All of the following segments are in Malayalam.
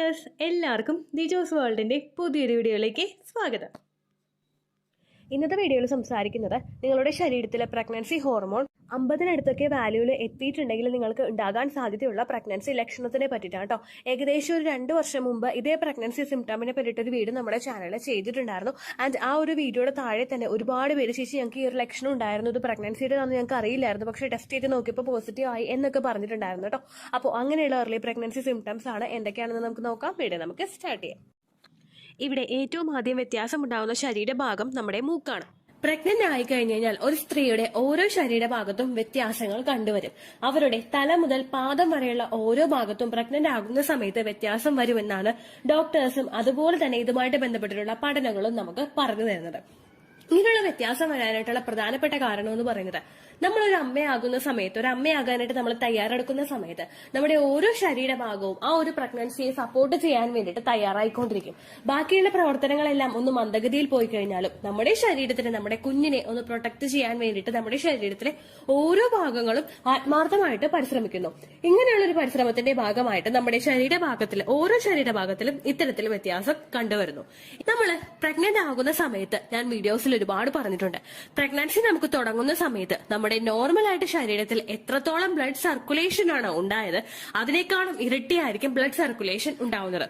വ്യൂവേഴ്സ്, എല്ലാവർക്കും ദിജോസ് വേൾഡിന്റെ പുതിയൊരു വീഡിയോയിലേക്ക് സ്വാഗതം. ഇന്നത്തെ വീഡിയോയിൽ സംസാരിക്കുന്നത് നിങ്ങളുടെ ശരീരത്തിലെ പ്രഗ്നൻസി ഹോർമോൺ 50-നടുത്തൊക്കെ വാല്യൂവിൽ എത്തിയിട്ടുണ്ടെങ്കിൽ നിങ്ങൾക്ക് ഉണ്ടാകാൻ സാധ്യതയുള്ള പ്രഗ്നൻസി ലക്ഷണത്തിനെ പറ്റിയിട്ടാണ് കേട്ടോ. ഏകദേശം ഒരു 2 വർഷം മുമ്പ് ഇതേ പ്രഗ്നൻസി സിംറ്റമിനെ പറ്റിയിട്ടൊരു വീഡിയോ നമ്മുടെ ചാനലിൽ ചെയ്തിട്ടുണ്ടായിരുന്നു. ആൻഡ് ആ ഒരു വീഡിയോയുടെ താഴെ തന്നെ ഒരുപാട് പേര് ചേച്ചി ഞങ്ങൾക്ക് ഈ ഒരു ലക്ഷണം ഉണ്ടായിരുന്നു, ഇത് പ്രഗ്നൻസിയുടെ ആണെന്ന് ഞങ്ങൾക്ക് അറിയില്ലായിരുന്നു, പക്ഷേ ടെസ്റ്റ് ചെയ്ത് നോക്കിയപ്പോൾ പോസിറ്റീവ് ആയി എന്നൊക്കെ പറഞ്ഞിട്ടുണ്ടായിരുന്നു കേട്ടോ. അപ്പോൾ അങ്ങനെയുള്ള ഏർലി പ്രഗ്നൻസി സിംറ്റംസ് ആണ് എന്തൊക്കെയാണെന്ന് നമുക്ക് നോക്കാം. വീഡിയോ നമുക്ക് സ്റ്റാർട്ട് ചെയ്യാം. ഇവിടെ ഏറ്റവും ആദ്യം വ്യത്യാസമുണ്ടാകുന്ന ശരീരഭാഗം നമ്മുടെ മൂക്കാണ്. പ്രഗ്നന്റ് ആയി കഴിഞ്ഞു കഴിഞ്ഞാൽ ഒരു സ്ത്രീയുടെ ഓരോ ശരീരഭാഗത്തും വ്യത്യാസങ്ങൾ കണ്ടുവരും. അവരുടെ തല മുതൽ പാദം വരെയുള്ള ഓരോ ഭാഗത്തും പ്രഗ്നന്റ് ആകുന്ന സമയത്ത് വ്യത്യാസം വരുമെന്നാണ് ഡോക്ടേഴ്സും അതുപോലെ തന്നെ ഇതുമായിട്ട് ബന്ധപ്പെട്ടിട്ടുള്ള പഠനങ്ങളും നമുക്ക് പറഞ്ഞു തരുന്നത്. ഇങ്ങനെയുള്ള വ്യത്യാസം വരാനായിട്ടുള്ള പ്രധാനപ്പെട്ട കാരണം എന്ന് പറയുന്നത്, നമ്മളൊരു അമ്മയാകുന്ന സമയത്ത്, ഒരു അമ്മയാകാനായിട്ട് നമ്മൾ തയ്യാറെടുക്കുന്ന സമയത്ത് നമ്മുടെ ഓരോ ശരീരഭാഗവും ആ ഒരു പ്രഗ്നൻസിയെ സപ്പോർട്ട് ചെയ്യാൻ വേണ്ടിയിട്ട് തയ്യാറായിക്കൊണ്ടിരിക്കും. ബാക്കിയുള്ള പ്രവർത്തനങ്ങളെല്ലാം ഒന്ന് മന്ദഗതിയിൽ പോയി കഴിഞ്ഞാലും നമ്മുടെ ശരീരത്തിന്, നമ്മുടെ കുഞ്ഞിനെ ഒന്ന് പ്രൊട്ടക്ട് ചെയ്യാൻ വേണ്ടിയിട്ട് നമ്മുടെ ശരീരത്തിലെ ഓരോ ഭാഗങ്ങളും ആത്മാർത്ഥമായിട്ട് പരിശ്രമിക്കുന്നു. ഇങ്ങനെയുള്ള ഒരു പരിശ്രമത്തിന്റെ ഭാഗമായിട്ട് നമ്മുടെ ശരീരഭാഗത്തിൽ, ഓരോ ശരീരഭാഗത്തിലും ഇത്തരത്തിൽ വ്യത്യാസം കണ്ടുവരുന്നു. നമ്മൾ പ്രഗ്നന്റ് ആകുന്ന സമയത്ത് ഞാൻ വീഡിയോസിൽ ഒരുപാട് പറഞ്ഞിട്ടുണ്ട്, പ്രഗ്നൻസി നമുക്ക് തുടങ്ങുന്ന സമയത്ത് നമ്മുടെ നോർമലായിട്ട് ശരീരത്തിൽ എത്രത്തോളം ബ്ലഡ് സർക്കുലേഷൻ ആണ് ഉണ്ടായത് അതിനേക്കാളും ഇരട്ടിയായിരിക്കും ബ്ലഡ് സർക്കുലേഷൻ ഉണ്ടാവുന്നത്.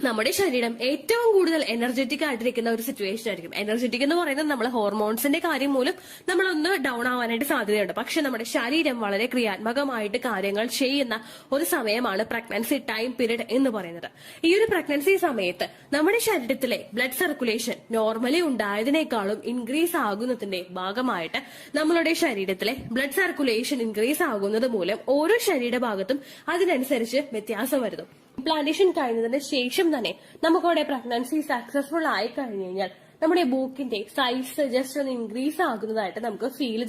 നമ്മുടെ ശരീരം ഏറ്റവും കൂടുതൽ എനർജറ്റിക് ആയിട്ടിരിക്കുന്ന ഒരു സിറ്റുവേഷൻ ആയിരിക്കും. എനർജറ്റിക് എന്ന് പറയുന്നത് നമ്മൾ ഹോർമോൺസിന്റെ കാര്യം മൂലം നമ്മളൊന്ന് ഡൗൺ ആവാനായിട്ട് സാധ്യതയുണ്ട്. പക്ഷെ നമ്മുടെ ശരീരം വളരെ ക്രിയാത്മകമായിട്ട് കാര്യങ്ങൾ ചെയ്യുന്ന ഒരു സമയമാണ് പ്രഗ്നൻസി ടൈം പീരീഡ് എന്ന് പറയുന്നത്. ഈ ഒരു പ്രഗ്നൻസി സമയത്ത് നമ്മുടെ ശരീരത്തിലെ ബ്ലഡ് സർക്കുലേഷൻ നോർമലി ഉണ്ടായതിനേക്കാളും ഇൻക്രീസ് ആകുന്നതിന്റെ ഭാഗമായിട്ട് നമ്മളുടെ ശരീരത്തിലെ ബ്ലഡ് സർക്കുലേഷൻ ഇൻക്രീസ് ആകുന്നത് മൂലം ഓരോ ശരീരഭാഗത്തും അതിനനുസരിച്ച് വ്യത്യാസം വരുന്നു. ഇംപ്ലാന്റേഷൻ കഴിഞ്ഞതിന് ശേഷം തന്നെ നമുക്കവിടെ പ്രഗ്നൻസി സക്സസ്ഫുൾ ആയി കഴിഞ്ഞു കഴിഞ്ഞാൽ നമ്മുടെ ബൂക്കിന്റെ സൈസ് ജസ്റ്റ് ഒന്ന് ഇൻക്രീസ് ആകുന്നതായിട്ട് നമുക്ക് ഫീൽ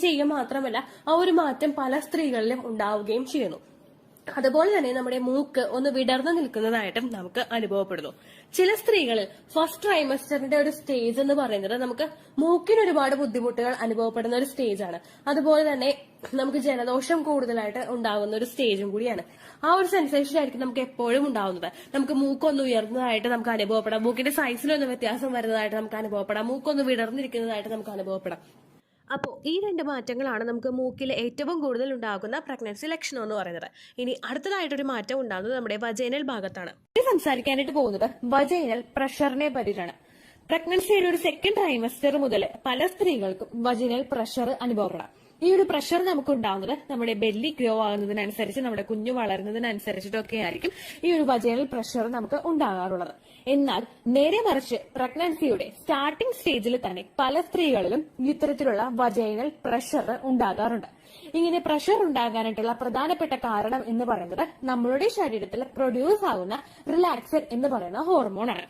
ചെയ്യുക മാത്രമല്ല ആ ഒരു മാറ്റം പല സ്ത്രീകളിലും ഉണ്ടാവുകയും ചെയ്യുന്നു. അതുപോലെ തന്നെ നമ്മുടെ മൂക്ക് ഒന്ന് വിടർന്നു നിൽക്കുന്നതായിട്ടും നമുക്ക് അനുഭവപ്പെടുന്നു. ചില സ്ത്രീകളിൽ ഫസ്റ്റ് ട്രൈമസ്റ്ററിന്റെ ഒരു സ്റ്റേജ് എന്ന് പറയുന്നത് നമുക്ക് മൂക്കിന് ഒരുപാട് ബുദ്ധിമുട്ടുകൾ അനുഭവപ്പെടുന്ന ഒരു സ്റ്റേജ് ആണ്. അതുപോലെ തന്നെ നമുക്ക് ജലദോഷം കൂടുതലായിട്ട് ഉണ്ടാകുന്ന ഒരു സ്റ്റേജും കൂടിയാണ്. ആ ഒരു സെൻസേഷൻ ആയിരിക്കും നമുക്ക് എപ്പോഴും ഉണ്ടാവുന്നത്. നമുക്ക് മൂക്കൊന്ന് ഉയർന്നതായിട്ട് നമുക്ക് അനുഭവപ്പെടാം, മൂക്കിന്റെ സൈസിലൊന്ന് വ്യത്യാസം വരുന്നതായിട്ട് നമുക്ക് അനുഭവപ്പെടാം, മൂക്കൊന്ന് വിടർന്നിരിക്കുന്നതായിട്ട് നമുക്ക് അനുഭവപ്പെടാം. അപ്പോൾ ഈ 2 മാറ്റങ്ങളാണ് നമുക്ക് മൂക്കിൽ ഏറ്റവും കൂടുതൽ ഉണ്ടാകുന്ന പ്രഗ്നൻസി ലക്ഷണം എന്ന് പറയുന്നത്. ഇനി അടുത്തതായിട്ടൊരു മാറ്റം ഉണ്ടാകുന്നത് നമ്മുടെ വജൈനൽ ഭാഗത്താണ്. സംസാരിക്കാനായിട്ട് പോകുന്നത് വജൈനൽ പ്രഷറിനെ പറ്റിയിട്ടാണ്. പ്രഗ്നൻസിയുടെ ഒരു 2nd ട്രൈമസ്റ്റർ മുതൽ പല സ്ത്രീകൾക്കും വജൈനൽ പ്രഷർ അനുഭവപ്പെടാം. ഈ ഒരു പ്രഷർ നമുക്ക് ഉണ്ടാകുന്നത് നമ്മുടെ ബെല്ലി ഗ്രോ ആകുന്നതിനനുസരിച്ച്, നമ്മുടെ കുഞ്ഞു വളരുന്നതിനനുസരിച്ചിട്ടൊക്കെ ആയിരിക്കും ഈ ഒരു വജൈനൽ പ്രഷർ നമുക്ക് ഉണ്ടാകാറുള്ളത്. എന്നാൽ നേരെ മറിച്ച് പ്രഗ്നൻസിയുടെ സ്റ്റാർട്ടിംഗ് സ്റ്റേജിൽ തന്നെ പല സ്ത്രീകളിലും ഇത്തരത്തിലുള്ള വജൈനൽ പ്രഷർ ഉണ്ടാകാറുണ്ട്. ഇങ്ങനെ പ്രഷർ ഉണ്ടാകാനായിട്ടുള്ള പ്രധാനപ്പെട്ട കാരണം എന്ന് പറയുന്നത് നമ്മളുടെ ശരീരത്തിൽ പ്രൊഡ്യൂസ് ആകുന്ന റിലാക്സൻ എന്ന് പറയുന്ന ഹോർമോണാണ്.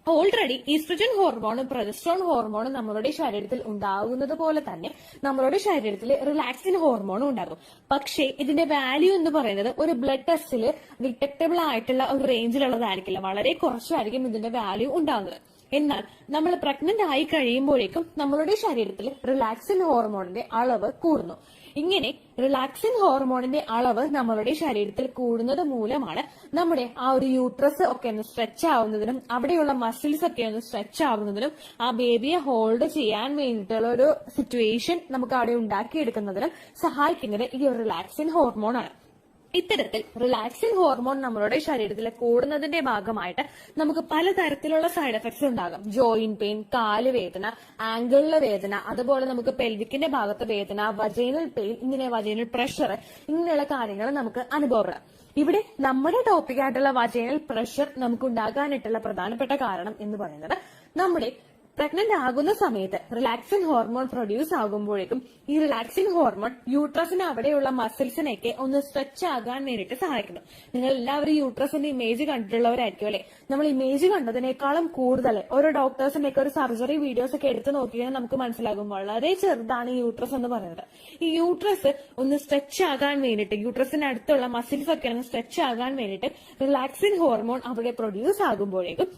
ഓൾറെഡി ഈസ്ട്രജൻ ഹോർമോണും പ്രൊജസ്ട്രോൺ ഹോർമോണും നമ്മളുടെ ശരീരത്തിൽ ഉണ്ടാകുന്നത് പോലെ തന്നെ നമ്മളുടെ ശരീരത്തിൽ റിലാക്സിൻ ഹോർമോണും ഉണ്ടാകും. പക്ഷേ ഇതിന്റെ വാല്യൂ എന്ന് പറയുന്നത് ഒരു ബ്ലഡ് ടെസ്റ്റിൽ ഡിറ്റക്ടബിൾ ആയിട്ടുള്ള ഒരു റേഞ്ചിലുള്ളതായിരിക്കില്ല, വളരെ കുറച്ചായിരിക്കും ഇതിന്റെ വാല്യൂ ഉണ്ടാകുന്നത്. എന്നാൽ നമ്മൾ പ്രഗ്നന്റ് ആയി കഴിയുമ്പോഴേക്കും നമ്മളുടെ ശരീരത്തിൽ റിലാക്സിൻ ഹോർമോണിന്റെ അളവ് കൂടുന്നു. ഇങ്ങനെ റിലാക്സിൻ ഹോർമോണിന്റെ അളവ് നമ്മളുടെ ശരീരത്തിൽ കൂടുന്നത് മൂലമാണ് നമ്മുടെ ആ ഒരു യൂട്രസ് ഒക്കെ ഒന്ന് സ്ട്രെച്ച് ആവുന്നതിനും അവിടെയുള്ള മസിൽസ് ഒക്കെ ഒന്ന് സ്ട്രെച്ച് ആവുന്നതിനും ആ ബേബിയെ ഹോൾഡ് ചെയ്യാൻ വേണ്ടിയിട്ടുള്ള ഒരു സിറ്റുവേഷൻ നമുക്ക് അവിടെ ഉണ്ടാക്കിയെടുക്കുന്നതിനും സഹായിക്കുന്നത് ഈ ഒരു റിലാക്സിൻ ഹോർമോണാണ്. ഇത്തരത്തിൽ റിലാക്സിൻ ഹോർമോൺ നമ്മളുടെ ശരീരത്തിൽ കൂടുന്നതിന്റെ ഭാഗമായിട്ട് നമുക്ക് പലതരത്തിലുള്ള സൈഡ് എഫക്ട്സ് ഉണ്ടാകും. ജോയിന്റ് പെയിൻ, കാല് വേദന, ആംഗിളിലെ വേദന, അതുപോലെ നമുക്ക് പെൽവിക്കിന്റെ ഭാഗത്ത് വേദന, വജൈനൽ പെയിൻ, ഇങ്ങനെ വജൈനൽ പ്രഷർ, ഇങ്ങനെയുള്ള കാര്യങ്ങൾ നമുക്ക് അനുഭവപ്പെടാം. ഇവിടെ നമ്മുടെ ടോപ്പിക് ആയിട്ടുള്ള വജൈനൽ പ്രഷർ നമുക്ക് ഉണ്ടാകാനായിട്ടുള്ള പ്രധാനപ്പെട്ട കാരണം എന്ന് പറയുന്നത് നമ്മുടെ പ്രഗ്നന്റ് ആകുന്ന സമയത്ത് റിലാക്സിൻ ഹോർമോൺ പ്രൊഡ്യൂസ് ആകുമ്പോഴേക്കും ഈ റിലാക്സിൻ ഹോർമോൺ യൂട്രസിന് അവിടെയുള്ള മസിൽസിനെയൊക്കെ ഒന്ന് സ്ട്രെച്ച് ആകാൻ വേണ്ടിയിട്ട് സഹായിക്കുന്നു. നിങ്ങൾ എല്ലാവരും യൂട്രസിന്റെ ഇമേജ് കണ്ടിട്ടുള്ളവരായിരിക്കും അല്ലെ? നമ്മൾ ഇമേജ് കണ്ടതിനേക്കാളും കൂടുതൽ ഓരോ ഡോക്ടേഴ്സിന്റെ ഒക്കെ ഒരു സർജറി വീഡിയോസ് ഒക്കെ എടുത്ത് നോക്കിയാൽ നമുക്ക് മനസ്സിലാകും വളരെ ചെറുതാണ് ഈ യൂട്രസ് എന്ന് പറയുന്നത്. ഈ യൂട്രസ് ഒന്ന് സ്ട്രെച്ച് ആകാൻ വേണ്ടിയിട്ട്, യൂട്രസിന് അടുത്തുള്ള മസിൽസ് ഒക്കെ ഒന്ന് സ്ട്രെച്ച് ആകാൻ വേണ്ടിയിട്ട് റിലാക്സിൻ ഹോർമോൺ അവിടെ പ്രൊഡ്യൂസ് ആകുമ്പോഴേക്കും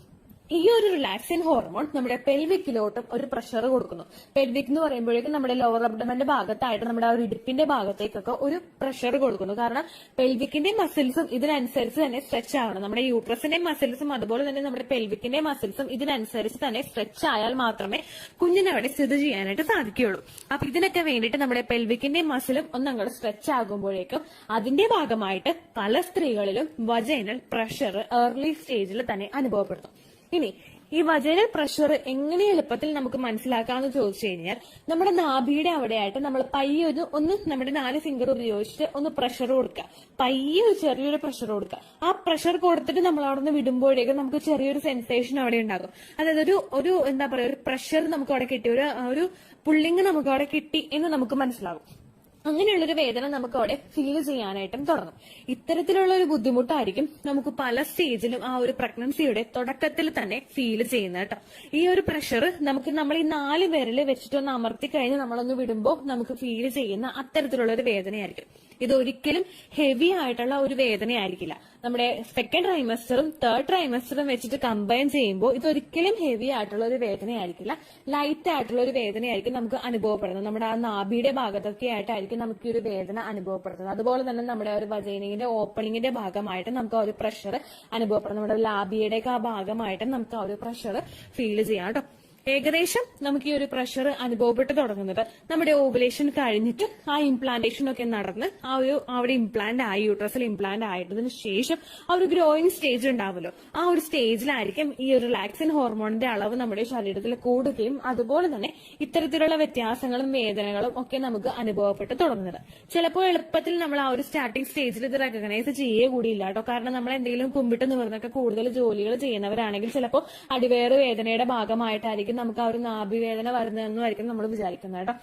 ഈ ഒരു റിലാക്സിൻ ഹോർമോൺ നമ്മുടെ പെൽവിക്കിലോട്ടും ഒരു പ്രഷർ കൊടുക്കുന്നു. പെൽവിക് എന്ന് പറയുമ്പോഴേക്കും നമ്മുടെ ലോവർ അബ്ഡമന്റെ ഭാഗത്തായിട്ട് നമ്മുടെ ആ ഒരു ഇടുപ്പിന്റെ ഭാഗത്തേക്കൊക്കെ ഒരു പ്രഷർ കൊടുക്കുന്നു. കാരണം പെൽവിക്കിന്റെ മസിൽസും ഇതിനനുസരിച്ച് തന്നെ സ്ട്രെച്ച് ആവണം. നമ്മുടെ യൂട്രസിന്റെ മസിൽസും അതുപോലെ തന്നെ നമ്മുടെ പെൽവിക്കിന്റെ മസിൽസും ഇതിനനുസരിച്ച് തന്നെ സ്ട്രെച്ച് ആയാൽ മാത്രമേ കുഞ്ഞിനെ അവിടെ സ്ഥിതി ചെയ്യാനായിട്ട് സാധിക്കുകയുള്ളൂ. അപ്പൊ ഇതിനൊക്കെ വേണ്ടിയിട്ട് നമ്മുടെ പെൽവിക്കിന്റെ മസിലും ഒന്നങ്ങോട്ട് സ്ട്രെച്ച് ആകുമ്പോഴേക്കും അതിന്റെ ഭാഗമായിട്ട് പല സ്ത്രീകളിലും വജൈനൽ പ്രഷർ ഏർലി സ്റ്റേജിൽ തന്നെ അനുഭവപ്പെടുന്നു. ഇനി ഈ വജൈനൽ പ്രഷർ എങ്ങനെ എളുപ്പത്തിൽ നമുക്ക് മനസ്സിലാക്കാമെന്ന് ചോദിച്ചു കഴിഞ്ഞാൽ നമ്മുടെ നാഭിയുടെ അവിടെയായിട്ട് നമ്മൾ പയ്യെ ഒന്ന് നമ്മുടെ 4 ഫിംഗർ ഉപയോഗിച്ചിട്ട് ഒന്ന് പ്രഷർ കൊടുക്കുക. പയ്യെ ഒരു ചെറിയൊരു പ്രഷർ കൊടുക്കുക. ആ പ്രഷർ കൊടുത്തിട്ട് നമ്മൾ അവിടെ നിന്ന് വിടുമ്പോഴേക്കും നമുക്ക് ചെറിയൊരു സെൻസേഷൻ അവിടെ ഉണ്ടാകും. അതായത് ഒരു എന്താ പറയുക, ഒരു പ്രഷർ നമുക്ക് അവിടെ കിട്ടി, ഒരു പുള്ളിങ് നമുക്ക് അവിടെ കിട്ടി എന്ന് നമുക്ക് മനസ്സിലാകും. അങ്ങനെയുള്ളൊരു വേദന നമുക്ക് അവിടെ ഫീൽ ചെയ്യാനായിട്ടും തുടങ്ങും. ഇത്തരത്തിലുള്ള ഒരു ബുദ്ധിമുട്ടായിരിക്കും നമുക്ക് പല സ്റ്റേജിലും ആ ഒരു പ്രഗ്നൻസിയുടെ തുടക്കത്തിൽ തന്നെ ഫീൽ ചെയ്യുന്നത് കേട്ടോ. ഈ ഒരു പ്രഷർ നമ്മൾ ഈ 4 വിരല് വെച്ചിട്ടൊന്ന് അമർത്തി കഴിഞ്ഞ് നമ്മളൊന്ന് വിടുമ്പോൾ നമുക്ക് ഫീൽ ചെയ്യുന്ന അത്തരത്തിലുള്ള ഒരു വേദനയായിരിക്കും. ഇതൊരിക്കലും ഹെവി ആയിട്ടുള്ള ഒരു വേദനയായിരിക്കില്ല. നമ്മുടെ സെക്കൻഡ് ട്രൈമസ്റ്ററും തേർഡ് ട്രൈമസ്റ്ററും വെച്ചിട്ട് കമ്പൈൻ ചെയ്യുമ്പോൾ ഇതൊരിക്കലും ഹെവി ആയിട്ടുള്ള ഒരു വേദനയായിരിക്കില്ല. ലൈറ്റ് ആയിട്ടുള്ള ഒരു വേദനയായിരിക്കും നമുക്ക് അനുഭവപ്പെടുന്നത്. നമ്മുടെ ആ നാഭിയുടെ ഭാഗത്തൊക്കെ ആയിട്ടായിരിക്കും നമുക്ക് ഈ ഒരു വേദന അനുഭവപ്പെടുന്നത്. അതുപോലെ തന്നെ നമ്മുടെ ഒരു വജൈനയുടെ ഓപ്പണിങ്ങിന്റെ ഭാഗമായിട്ട് നമുക്ക് ആ ഒരു പ്രഷർ അനുഭവപ്പെടും. നമ്മുടെ ലാബിയുടെ ആ ഭാഗമായിട്ട് നമുക്ക് ആ ഒരു പ്രഷർ ഫീൽ ചെയ്യാം കേട്ടോ. ഏകദേശം നമുക്ക് ഈ ഒരു പ്രഷർ അനുഭവപ്പെട്ട് തുടങ്ങുന്നത് നമ്മുടെ ഓവുലേഷൻ കഴിഞ്ഞിട്ട് ആ ഇംപ്ലാന്റേഷൻ ഒക്കെ നടന്ന് അവിടെ ഇംപ്ലാന്റ് ആയി, യൂട്രസിൽ ഇംപ്ലാന്റ് ആയതിനു ശേഷം ആ ഒരു ഗ്രോയിങ് സ്റ്റേജ് ഉണ്ടാവുമല്ലോ, ആ ഒരു സ്റ്റേജിലായിരിക്കും ഈ ഒരു റിലാക്സിൻ ഹോർമോണിന്റെ അളവ് നമ്മുടെ ശരീരത്തിൽ കൂടുകയും അതുപോലെ തന്നെ ഇത്തരത്തിലുള്ള വ്യത്യാസങ്ങളും വേദനകളും ഒക്കെ നമുക്ക് അനുഭവപ്പെട്ട് തുടങ്ങുന്നത്. ചിലപ്പോൾ എളുപ്പത്തിൽ നമ്മൾ ആ ഒരു സ്റ്റാർട്ടിംഗ് സ്റ്റേജിൽ ഇത് റെക്കഗ്നൈസ് ചെയ്യുക കൂടിയില്ല കേട്ടോ. കാരണം നമ്മൾ എന്തെങ്കിലും കുമ്പിട്ട് നിവർന്നൊക്കെ കൂടുതൽ ജോലികൾ ചെയ്യുന്നവരാണെങ്കിൽ ചിലപ്പോൾ അടിവേറ് വേദനയുടെ ഭാഗമായിട്ടായിരിക്കും നമുക്ക് ആ ഒരു നാഭിവേദന വരുന്നതെന്നായിരിക്കും നമ്മൾ വിചാരിക്കുന്നത് കേട്ടോ.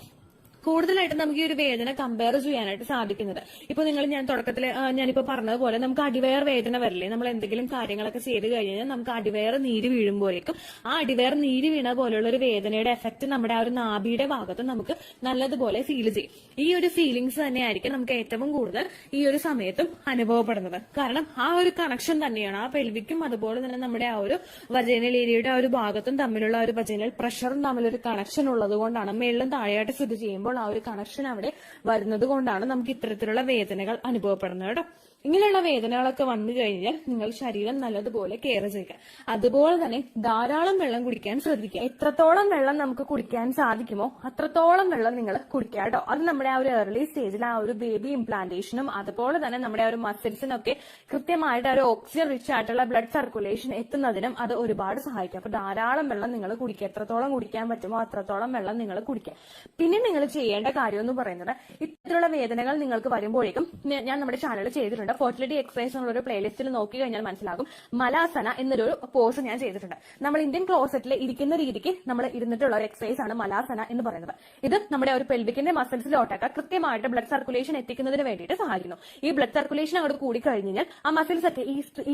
കൂടുതലായിട്ട് നമുക്ക് ഈ ഒരു വേദന കമ്പയർ ചെയ്യാനായിട്ട് സാധിക്കുന്നത് ഇപ്പൊ ഞാൻ തുടക്കത്തിൽ ഞാനിപ്പോ പറഞ്ഞതുപോലെ നമുക്ക് അടിവയർ വേദന വരില്ലേ, നമ്മൾ എന്തെങ്കിലും കാര്യങ്ങളൊക്കെ ചെയ്ത് കഴിഞ്ഞാൽ നമുക്ക് അടിവയർ നീര് വീഴുമ്പോഴേക്കും ആ അടിവയർ നീര് വീണ പോലെയുള്ള ഒരു വേദനയുടെ എഫക്ട് നമ്മുടെ ആ ഒരു നാഭിയുടെ ഭാഗത്ത് നമുക്ക് നല്ലതുപോലെ ഫീൽ ചെയ്യും. ഈ ഒരു ഫീലിങ്സ് തന്നെയായിരിക്കും നമുക്ക് ഏറ്റവും കൂടുതൽ ഈ ഒരു സമയത്തും അനുഭവപ്പെടുന്നത്. കാരണം ആ ഒരു കണക്ഷൻ തന്നെയാണ് ആ പെൽവിക്കും അതുപോലെ തന്നെ നമ്മുടെ ആ ഒരു വജൈനൽ ഏരിയയുടെ ആ ഒരു ഭാഗത്തും തമ്മിലുള്ള ഒരു വജൈനൽ പ്രഷറും തമ്മിലൊരു കണക്ഷൻ ഉള്ളത് കൊണ്ടാണ്, മേളിലും താഴെയായിട്ട് സ്ഥിതി ചെയ്യുമ്പോൾ ആ ഒരു കണക്ഷൻ അവിടെ വരുന്നത് കൊണ്ടാണ് നമുക്ക് ഇത്തരത്തിലുള്ള വേദനകൾ അനുഭവപ്പെടുന്നത് കേട്ടോ. ഇങ്ങനെയുള്ള വേദനകളൊക്കെ വന്നു കഴിഞ്ഞാൽ നിങ്ങൾ ശരീരം നല്ലതുപോലെ കെയർ ചെയ്യുക. അതുപോലെ തന്നെ ധാരാളം വെള്ളം കുടിക്കാൻ ശ്രദ്ധിക്കുക. എത്രത്തോളം വെള്ളം നമുക്ക് കുടിക്കാൻ സാധിക്കുമോ അത്രത്തോളം വെള്ളം നിങ്ങൾ കുടിക്കുക കേട്ടോ. അത് നമ്മുടെ ആ ഒരു ഏർലി സ്റ്റേജിൽ ആ ഒരു ബേബി ഇംപ്ലാന്റേഷനും അതുപോലെ തന്നെ നമ്മുടെ ആ ഒരു മസിൽസിനൊക്കെ കൃത്യമായിട്ട് ആ ഒരു ഓക്സിജൻ റിച്ച് ആയിട്ടുള്ള ബ്ലഡ് സർക്കുലേഷൻ എത്തുന്നതിനും അത് ഒരുപാട് സഹായിക്കും. അപ്പൊ ധാരാളം വെള്ളം നിങ്ങൾ കുടിക്കുക. എത്രത്തോളം കുടിക്കാൻ പറ്റുമോ അത്രത്തോളം വെള്ളം നിങ്ങൾ കുടിക്കുക. പിന്നെ നിങ്ങൾ ചെയ്യേണ്ട കാര്യം എന്ന് പറയുന്നത് ഇത്തരത്തിലുള്ള വേദനകൾ നിങ്ങൾക്ക് വരുമ്പോഴേക്കും ഞാൻ നമ്മുടെ ചാനൽ ചെയ്തിട്ടുണ്ട്. ഫെർട്ടിലിറ്റി എക്സസൈസ് എന്നുള്ള പ്ലേലിസ്റ്റിൽ നോക്കി കഴിഞ്ഞാൽ മനസ്സിലാകും. മലാസന എന്നൊരു പോസ് ഞാൻ ചെയ്തിട്ടുണ്ട്. നമ്മൾ ഇന്ത്യൻ ക്ലോസറ്റിൽ ഇരിക്കുന്ന രീതിക്ക് നമ്മൾ ഇരുന്നിട്ടുള്ള ഒരു എക്സസൈസ് ആണ് മലാസന എന്ന് പറയുന്നത്. ഇത് നമ്മുടെ ഒരു പെൽവിക്കിന്റെ മസിൽസിലോട്ടൊക്കെ കൃത്യമായിട്ട് ബ്ലഡ് സർക്കുലേഷൻ എത്തിക്കുന്നതിന് വേണ്ടിയിട്ട് സഹായിക്കുന്നു. ഈ ബ്ലഡ് സർക്കുലേഷൻ അങ്ങോട്ട് കൂടി കഴിഞ്ഞാൽ ആ മസിൽസ് ഒക്കെ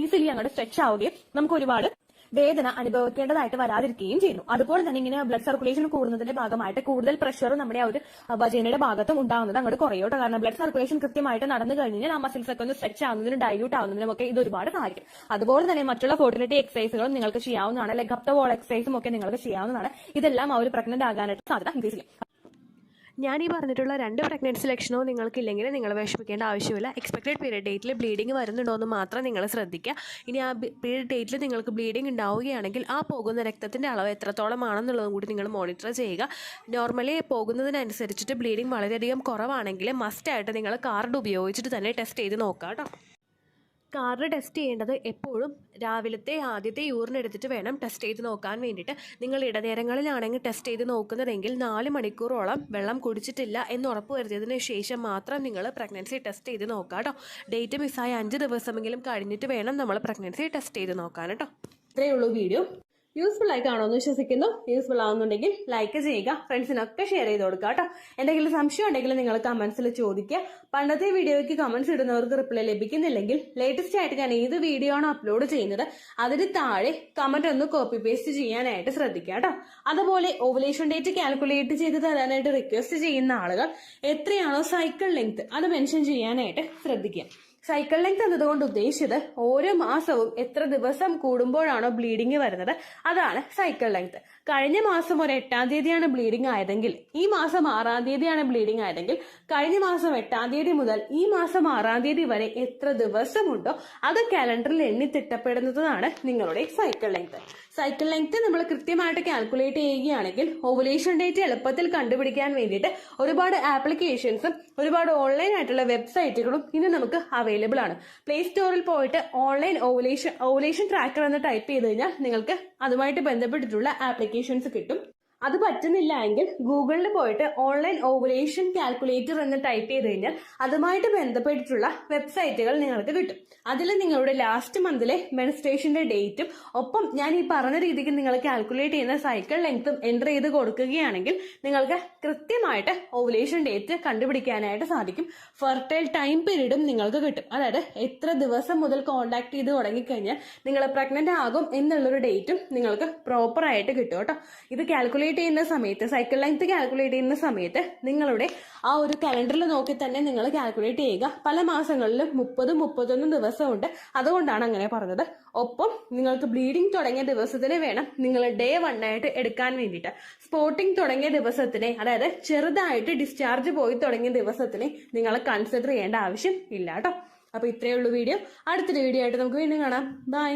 ഈസിലി അങ്ങോട്ട് സ്ട്രെച്ച് ആവുകയും നമുക്ക് ഒരുപാട് വേദന അനുഭവിക്കേണ്ടതായിട്ട് വരാതിരിക്കുകയും ചെയ്യുന്നു. അതുപോലെ തന്നെ ഇങ്ങനെ ബ്ലഡ് സർക്കുലേഷൻ കൂടുന്നതിന്റെ ഭാഗമായിട്ട് കൂടുതൽ പ്രഷർ നമ്മുടെ ആ ഒരു വജൈനയുടെ ഭാഗത്തും ഉണ്ടാകുന്നത് അങ്ങോട്ട് കുറയോട്ടോ. കാരണം ബ്ലഡ് സർക്കുലേഷൻ കൃത്യമായിട്ട് നടന്നു കഴിഞ്ഞാൽ ആ മസിൽസ് ഒക്കെ ഒന്ന് സ്ട്രെച്ച് ആവുന്നതിനും ഡൈല്യൂട്ട് ആവുന്നതിനും ഒക്കെ ഇത് ഒരുപാട് സഹായിക്കും. അതുപോലെ തന്നെ മറ്റുള്ള ഫെർട്ടിലിറ്റി എക്സസൈസുകളും നിങ്ങൾക്ക് ചെയ്യാവുന്നതാണ്. ലൈക്ക് അപ് ദ വോൾ എക്സസൈസും ഒക്കെ നിങ്ങൾക്ക് ചെയ്യാവുന്നതാണ്. ഇതെല്ലാം ആ ഒരു പ്രഗ്നന്റ് ആകാനായിട്ട് സാധ്യത ഇൻക്രീസ് ചെയ്യും. ഞാൻ ഈ പറഞ്ഞിട്ടുള്ള 2 പ്രഗ്നൻസി ലക്ഷണവും നിങ്ങൾക്കില്ലെങ്കിൽ നിങ്ങൾ വിഷമിക്കേണ്ട ആവശ്യമില്ല. എക്സ്പെക്റ്റഡ് പീരിയഡ് ഡേറ്റിൽ ബ്ലീഡിങ് വരുന്നുണ്ടോ എന്ന് മാത്രം നിങ്ങൾ ശ്രദ്ധിക്കുക. ഇനി ആ പീരിയഡ് ഡേറ്റിൽ നിങ്ങൾക്ക് ബ്ലീഡിങ് ഉണ്ടാവുകയാണെങ്കിൽ ആ പോകുന്ന രക്തത്തിൻ്റെ അളവ് എത്രത്തോളം ആണെന്നുള്ളതും കൂടി നിങ്ങൾ മോണിറ്റർ ചെയ്യുക. നോർമലി പോകുന്നതിനനുസരിച്ചിട്ട് ബ്ലീഡിങ് വളരെയധികം കുറവാണെങ്കിൽ മസ്റ്റായിട്ട് നിങ്ങൾ കാർഡ് ഉപയോഗിച്ചിട്ട് തന്നെ ടെസ്റ്റ് ചെയ്ത് നോക്കുക കേട്ടോ. കാർഡ് ടെസ്റ്റ് ചെയ്യേണ്ടത് എപ്പോഴും രാവിലത്തെ ആദ്യത്തെ യൂറിൻ എടുത്തിട്ട് വേണം ടെസ്റ്റ് ചെയ്ത് നോക്കാൻ വേണ്ടിയിട്ട്. നിങ്ങൾ ഇടനേരങ്ങളിലാണെങ്കിൽ ടെസ്റ്റ് ചെയ്ത് നോക്കുന്നതെങ്കിൽ 4 മണിക്കൂറോളം വെള്ളം കുടിച്ചിട്ടില്ല എന്ന് ഉറപ്പ് വരുത്തിയതിന് ശേഷം മാത്രം നിങ്ങൾ പ്രഗ്നൻസി ടെസ്റ്റ് ചെയ്ത് നോക്കാം കേട്ടോ. ഡേറ്റ് മിസ്സായ 5 ദിവസമെങ്കിലും കഴിഞ്ഞിട്ട് വേണം നമ്മൾ പ്രഗ്നൻസി ടെസ്റ്റ് ചെയ്ത് നോക്കാൻ കേട്ടോ. ഇത്രയേ ഉള്ളൂ വീഡിയോ. യൂസ്ഫുൾ ആയി കാണുമെന്ന് വിശ്വസിക്കുന്നു. യൂസ്ഫുൾ ആവുന്നുണ്ടെങ്കിൽ ലൈക്ക് ചെയ്യുക, ഫ്രണ്ട്സിനൊക്കെ ഷെയർ ചെയ്ത് കൊടുക്കുക കേട്ടോ. എന്തെങ്കിലും സംശയം ഉണ്ടെങ്കിൽ നിങ്ങൾ കമന്റ്സിൽ ചോദിക്കുക. പണ്ടത്തെ വീഡിയോയ്ക്ക് കമന്റ്സ് ഇടുന്നവർക്ക് റിപ്ലൈ ലഭിക്കുന്നില്ലെങ്കിൽ ലേറ്റസ്റ്റ് ആയിട്ട് ഞാൻ ഏത് വീഡിയോ ആണ് അപ്ലോഡ് ചെയ്യുന്നത് അതിന് താഴെ കമന്റ് ഒന്ന് കോപ്പി പേസ്റ്റ് ചെയ്യാനായിട്ട് ശ്രദ്ധിക്കുക കേട്ടോ. അതുപോലെ ഓവുലേഷൻ ഡേറ്റ് കാൽക്കുലേറ്റ് ചെയ്ത് തരാനായിട്ട് റിക്വസ്റ്റ് ചെയ്യുന്ന ആളുകൾ എത്രയാണോ സൈക്കിൾ ലെങ്ത് അത് മെൻഷൻ ചെയ്യാനായിട്ട് ശ്രദ്ധിക്കുക. സൈക്കിൾ ലെങ്ത് എന്നതുകൊണ്ട് ഉദ്ദേശിച്ചത് ഓരോ മാസവും എത്ര ദിവസം കൂടുമ്പോഴാണോ ബ്ലീഡിങ് വരുന്നത് അതാണ് സൈക്കിൾ ലെങ്ത്. കഴിഞ്ഞ മാസം ഒരു 8-ാം തീയതിയാണ് ബ്ലീഡിംഗ് ആയതെങ്കിൽ ഈ മാസം 6-ാം തീയതിയാണ് ബ്ലീഡിംഗ് ആയതെങ്കിൽ കഴിഞ്ഞ മാസം 8-ാം തീയതി മുതൽ ഈ മാസം 6-ാം തീയതി വരെ എത്ര ദിവസമുണ്ടോ അത് കാലണ്ടറിൽ എണ്ണി തിട്ടപ്പെടുന്നതാണ് നിങ്ങളുടെ സൈക്കിൾ ലെങ്ത്. സൈക്കിൾ ലെങ്ത് നമ്മൾ കൃത്യമായിട്ട് കാൽക്കുലേറ്റ് ചെയ്യുകയാണെങ്കിൽ ഓവുലേഷൻ ഡേറ്റ് എളുപ്പത്തിൽ കണ്ടുപിടിക്കാൻ വേണ്ടിയിട്ട് ഒരുപാട് ആപ്ലിക്കേഷൻസും ഒരുപാട് ഓൺലൈൻ ആയിട്ടുള്ള വെബ്സൈറ്റുകളും ഇന്ന് നമുക്ക് അവൈലബിൾ ആണ്. പ്ലേ സ്റ്റോറിൽ പോയിട്ട് ഓൺലൈൻ ഓവുലേഷൻ ട്രാക്കർ എന്ന് ടൈപ്പ് ചെയ്ത് കഴിഞ്ഞാൽ നിങ്ങൾക്ക് അതുമായിട്ട് ബന്ധപ്പെട്ടിട്ടുള്ള ആപ്ലിക്കേഷൻസ് കിട്ടും. അത് പറ്റുന്നില്ല എങ്കിൽ ഗൂഗിളിൽ പോയിട്ട് ഓൺലൈൻ ഓവുലേഷൻ കാൽക്കുലേറ്റർ എന്ന് ടൈപ്പ് ചെയ്ത് കഴിഞ്ഞാൽ അതുമായിട്ട് ബന്ധപ്പെട്ടിട്ടുള്ള വെബ്സൈറ്റുകൾ നിങ്ങൾക്ക് കിട്ടും. അതിൽ നിങ്ങളുടെ ലാസ്റ്റ് മന്തിലെ മെൻസ്ട്രേഷന്റെ ഡേറ്റും ഒപ്പം ഞാൻ ഈ പറഞ്ഞ രീതിക്ക് നിങ്ങൾ കാൽക്കുലേറ്റ് ചെയ്യുന്ന സൈക്കിൾ ലെങ്ത്തും എൻ്റർ ചെയ്ത് കൊടുക്കുകയാണെങ്കിൽ നിങ്ങൾക്ക് കൃത്യമായിട്ട് ഓവുലേഷൻ ഡേറ്റ് കണ്ടുപിടിക്കാനായിട്ട് സാധിക്കും. ഫെർട്ടൈൽ ടൈം പീരീഡും നിങ്ങൾക്ക് കിട്ടും. അതായത് എത്ര ദിവസം മുതൽ കോണ്ടാക്ട് ചെയ്ത് തുടങ്ങിക്കഴിഞ്ഞാൽ നിങ്ങൾ പ്രഗ്നന്റ് ആകും എന്നുള്ളൊരു ഡേറ്റും നിങ്ങൾക്ക് പ്രോപ്പർ ആയിട്ട് കിട്ടും കേട്ടോ. ഇത് കാൽക്കുലേറ്റ് ചെയ്യുന്ന സമയത്ത് സൈക്കിൾ ലെങ്ത് കാൽക്കുലേറ്റ് ചെയ്യുന്ന സമയത്ത് നിങ്ങളുടെ ആ ഒരു കലണ്ടറിൽ നോക്കി തന്നെ നിങ്ങൾ കാൽക്കുലേറ്റ് ചെയ്യുക. പല മാസങ്ങളിലും 30-31 ദിവസമുണ്ട്, അതുകൊണ്ടാണ് അങ്ങനെ പറഞ്ഞത്. ഒപ്പം നിങ്ങൾക്ക് ബ്ലീഡിംഗ് തുടങ്ങിയ ദിവസത്തിന് വേണം നിങ്ങൾ ഡേ 1 ആയിട്ട് എടുക്കാൻ വേണ്ടിയിട്ട്. സ്പോട്ടിംഗ് തുടങ്ങിയ ദിവസത്തിനെ, അതായത് ചെറുതായിട്ട് ഡിസ്ചാർജ് പോയി തുടങ്ങിയ ദിവസത്തിനെ നിങ്ങൾ കൺസിഡർ ചെയ്യേണ്ട ആവശ്യം ഇല്ല കേട്ടോ. അപ്പൊ ഇത്രയേ ഉള്ളൂ വീഡിയോ. അടുത്തൊരു വീഡിയോ ആയിട്ട് നമുക്ക് വീണ്ടും കാണാം. ബൈ.